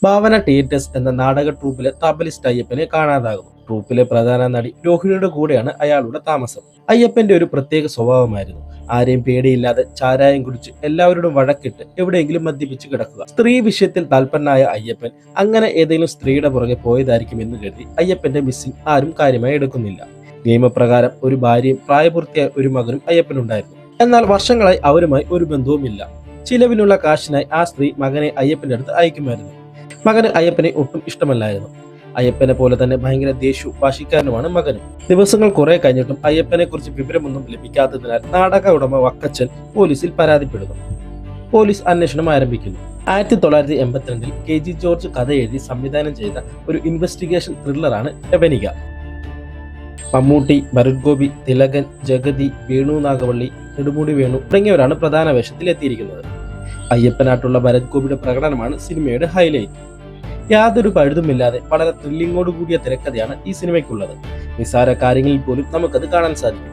ഭാവന theatres എന്ന നാടക ട്രൂപ്പിലെ തബലിസ്റ്റ് അയ്യപ്പനെ കാണാതാകുന്നു. ട്രൂപ്പിലെ പ്രധാന നടി രോഹിണിയുടെ കൂടെയാണ് അയാളുടെ താമസം. അയ്യപ്പന്റെ ഒരു പ്രത്യേക സ്വഭാവമായിരുന്നു ആരെയും പേടിയില്ലാതെ ചാരായം കുടിച്ച് എല്ലാവരോടും വഴക്കിട്ട് എവിടെയെങ്കിലും മദ്യപിച്ച് കിടക്കുക. സ്ത്രീ വിഷയത്തിൽ താൽപരനായ അയ്യപ്പൻ അങ്ങനെ ഏതെങ്കിലും സ്ത്രീയുടെ പുറകെ പോയതായിരിക്കും എന്ന് കരുതി അയ്യപ്പന്റെ മിസ്സിംഗ് ആരും കാര്യമായി എടുക്കുന്നില്ല. നിയമപ്രകാരം ഒരു ഭാര്യയും പ്രായപൂർത്തിയായ ഒരു മകനും അയ്യപ്പനുണ്ടായിരുന്നു. എന്നാൽ വർഷങ്ങളായി അവരുമായി ഒരു ബന്ധവുമില്ല. ചിലവിനുള്ള കാശിനായി ആ സ്ത്രീ മകനെ അയ്യപ്പന്റെ അടുത്ത് അയക്കുമായിരുന്നു. മകന് അയ്യപ്പനെ ഒട്ടും ഇഷ്ടമല്ലായിരുന്നു. അയ്യപ്പനെ പോലെ തന്നെ ഭയങ്കര ദേഷ്യവും വാശിക്കാരനുമാണ് മകനും. ദിവസങ്ങൾ കുറെ കഴിഞ്ഞിട്ടും അയ്യപ്പനെ കുറിച്ച് വിവരമൊന്നും ലഭിക്കാത്തതിനാൽ നാടക ഉടമ വക്കച്ചൻ പോലീസിൽ പരാതിപ്പെടുന്നു. പോലീസ് അന്വേഷണം ആരംഭിക്കുന്നു. 1982 KG ജോർജ് കഥ എഴുതി സംവിധാനം ചെയ്ത ഒരു ഇൻവെസ്റ്റിഗേഷൻ ത്രില്ലറാണ് യവനിക. മമ്മൂട്ടി, ഭരത് ഗോപി, തിലകൻ, ജഗതി, വേണു നാഗവള്ളി, നെടുമുടി വേണു തുടങ്ങിയവരാണ് പ്രധാന വേഷത്തിൽ എത്തിയിരിക്കുന്നത്. അയ്യപ്പനായിട്ടുള്ള ഭരത് ഗോപിയുടെ പ്രകടനമാണ് സിനിമയുടെ ഹൈലൈറ്റ്. യാതൊരു പഴുതുമില്ലാതെ വളരെ ത്രില്ലിങ്ങോട് കൂടിയ തിരക്കഥയാണ് ഈ സിനിമയ്ക്കുള്ളത്. നിസ്സാര കാര്യങ്ങളിൽ പോലും നമുക്കത് കാണാൻ സാധിക്കും.